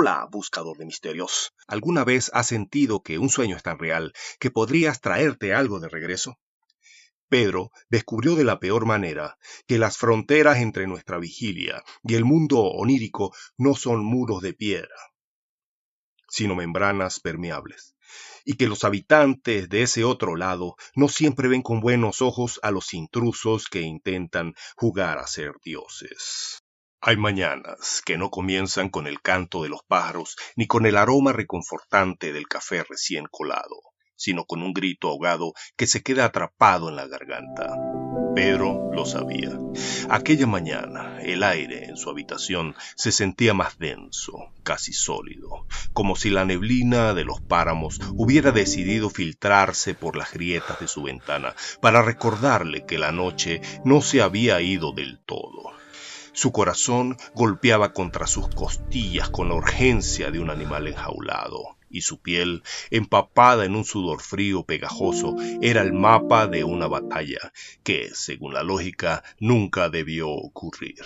Hola, buscador de misterios. ¿Alguna vez has sentido que un sueño es tan real que podrías traerte algo de regreso? Pedro descubrió de la peor manera que las fronteras entre nuestra vigilia y el mundo onírico no son muros de piedra, sino membranas permeables, y que los habitantes de ese otro lado no siempre ven con buenos ojos a los intrusos que intentan jugar a ser dioses. Hay mañanas que no comienzan con el canto de los pájaros ni con el aroma reconfortante del café recién colado, sino con un grito ahogado que se queda atrapado en la garganta. Pedro lo sabía. Aquella mañana, el aire en su habitación se sentía más denso, casi sólido, como si la neblina de los páramos hubiera decidido filtrarse por las grietas de su ventana para recordarle que la noche no se había ido del todo. Su corazón golpeaba contra sus costillas con la urgencia de un animal enjaulado, y su piel, empapada en un sudor frío pegajoso, era el mapa de una batalla que, según la lógica, nunca debió ocurrir.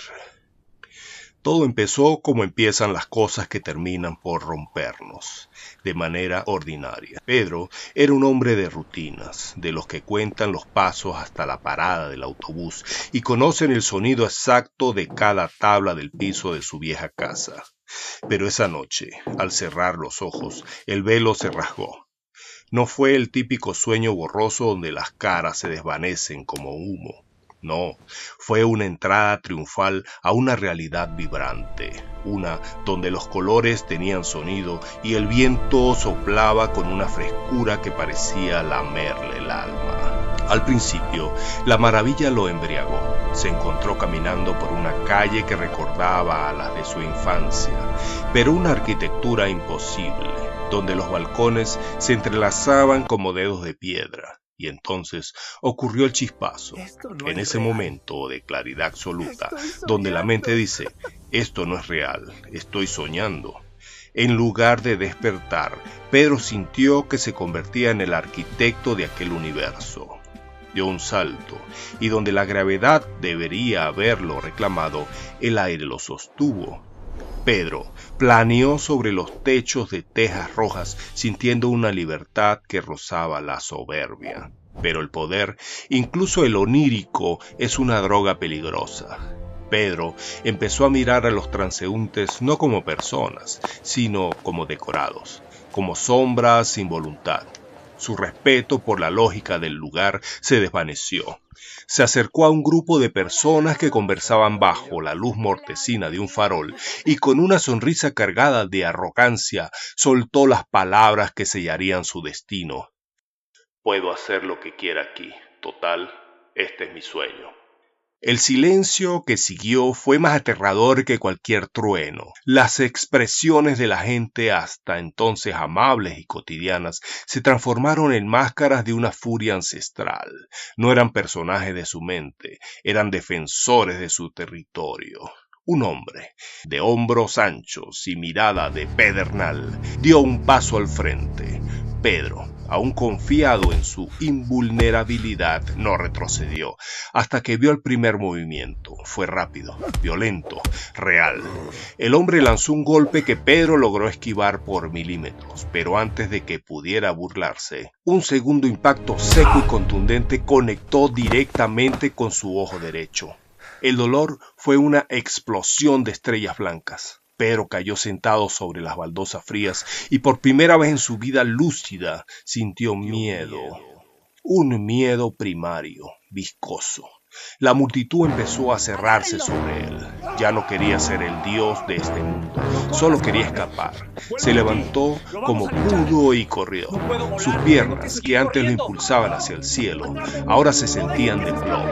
Todo empezó como empiezan las cosas que terminan por rompernos, de manera ordinaria. Pedro era un hombre de rutinas, de los que cuentan los pasos hasta la parada del autobús y conocen el sonido exacto de cada tabla del piso de su vieja casa. Pero esa noche, al cerrar los ojos, el velo se rasgó. No fue el típico sueño borroso donde las caras se desvanecen como humo. No, fue una entrada triunfal a una realidad vibrante, una donde los colores tenían sonido y el viento soplaba con una frescura que parecía lamerle el alma. Al principio, la maravilla lo embriagó. Se encontró caminando por una calle que recordaba a las de su infancia, pero una arquitectura imposible, donde los balcones se entrelazaban como dedos de piedra. Y entonces ocurrió el chispazo, en ese momento de claridad absoluta, donde la mente dice, esto no es real, estoy soñando. En lugar de despertar, Pedro sintió que se convertía en el arquitecto de aquel universo. Dio un salto, y donde la gravedad debería haberlo reclamado, el aire lo sostuvo. Pedro planeó sobre los techos de tejas rojas, sintiendo una libertad que rozaba la soberbia. Pero el poder, incluso el onírico, es una droga peligrosa. Pedro empezó a mirar a los transeúntes no como personas, sino como decorados, como sombras sin voluntad. Su respeto por la lógica del lugar se desvaneció. Se acercó a un grupo de personas que conversaban bajo la luz mortecina de un farol y con una sonrisa cargada de arrogancia soltó las palabras que sellarían su destino. Puedo hacer lo que quiera aquí. Total, este es mi sueño. El silencio que siguió fue más aterrador que cualquier trueno. Las expresiones de la gente, hasta entonces amables y cotidianas, se transformaron en máscaras de una furia ancestral. No eran personajes de su mente, eran defensores de su territorio. Un hombre, de hombros anchos y mirada de pedernal, dio un paso al frente. Pedro, aún confiado en su invulnerabilidad, no retrocedió, hasta que vio el primer movimiento. Fue rápido, violento, real. El hombre lanzó un golpe que Pedro logró esquivar por milímetros, pero antes de que pudiera burlarse, un segundo impacto seco y contundente conectó directamente con su ojo derecho. El dolor fue una explosión de estrellas blancas. Pedro cayó sentado sobre las baldosas frías y por primera vez en su vida lúcida sintió miedo. Un miedo primario, viscoso. La multitud empezó a cerrarse sobre él. Ya no quería ser el dios de este mundo, solo quería escapar. Se levantó como pudo y corrió. Sus piernas, que antes lo impulsaban hacia el cielo, ahora se sentían de plomo.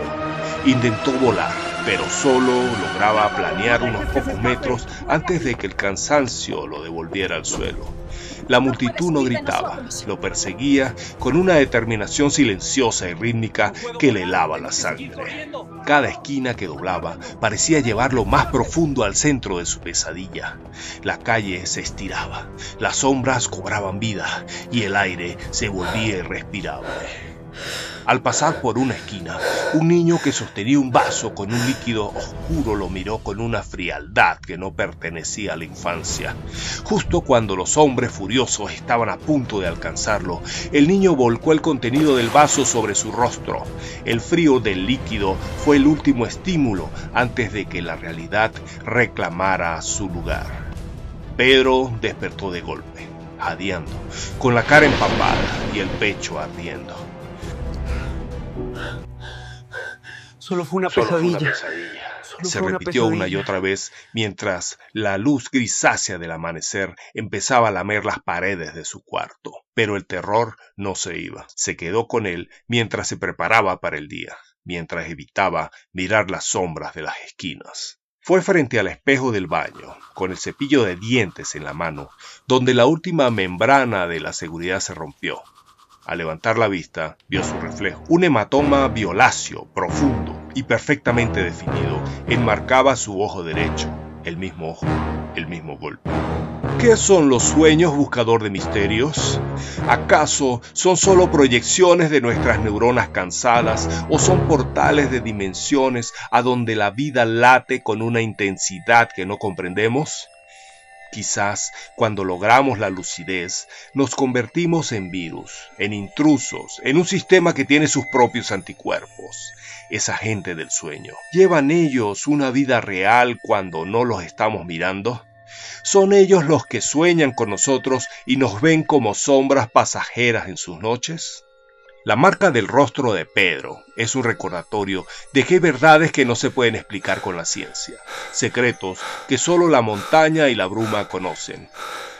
Intentó volar, pero solo lograba planear unos pocos metros antes de que el cansancio lo devolviera al suelo. La multitud no gritaba, lo perseguía con una determinación silenciosa y rítmica que le helaba la sangre. Cada esquina que doblaba parecía llevarlo más profundo al centro de su pesadilla. La calle se estiraba, las sombras cobraban vida y el aire se volvía irrespirable. Al pasar por una esquina, un niño que sostenía un vaso con un líquido oscuro lo miró con una frialdad que no pertenecía a la infancia. Justo cuando los hombres furiosos estaban a punto de alcanzarlo, el niño volcó el contenido del vaso sobre su rostro. El frío del líquido fue el último estímulo antes de que la realidad reclamara su lugar. Pedro despertó de golpe, jadeando, con la cara empapada y el pecho ardiendo. Solo fue una pesadilla. Se repitió una y otra vez mientras la luz grisácea del amanecer empezaba a lamer las paredes de su cuarto. Pero el terror no se iba. Se quedó con él mientras se preparaba para el día, mientras evitaba mirar las sombras de las esquinas. Fue frente al espejo del baño, con el cepillo de dientes en la mano, donde la última membrana de la seguridad se rompió. Al levantar la vista, vio su reflejo. Un hematoma violáceo, profundo y perfectamente definido enmarcaba su ojo derecho. El mismo ojo, el mismo golpe. ¿Qué son los sueños, buscador de misterios? ¿Acaso son solo proyecciones de nuestras neuronas cansadas o son portales de dimensiones a donde la vida late con una intensidad que no comprendemos? Quizás cuando logramos la lucidez, nos convertimos en virus, en intrusos, en un sistema que tiene sus propios anticuerpos. Esa gente del sueño, ¿llevan ellos una vida real cuando no los estamos mirando? ¿Son ellos los que sueñan con nosotros y nos ven como sombras pasajeras en sus noches? La marca del rostro de Pedro es un recordatorio de que hay verdades que no se pueden explicar con la ciencia, secretos que solo la montaña y la bruma conocen.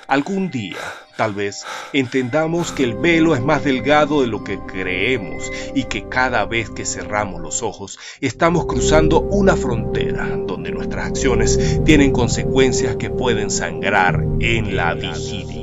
Algún día, tal vez, entendamos que el velo es más delgado de lo que creemos y que cada vez que cerramos los ojos estamos cruzando una frontera donde nuestras acciones tienen consecuencias que pueden sangrar en la vigilia.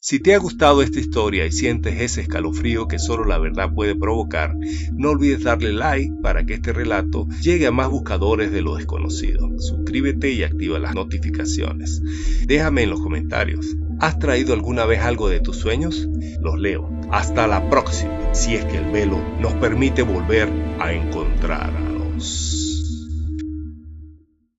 Si te ha gustado esta historia y sientes ese escalofrío que solo la verdad puede provocar, no olvides darle like para que este relato llegue a más buscadores de lo desconocido. Suscríbete y activa las notificaciones. Déjame en los comentarios, ¿has traído alguna vez algo de tus sueños? Los leo. Hasta la próxima, si es que el velo nos permite volver a encontrarnos.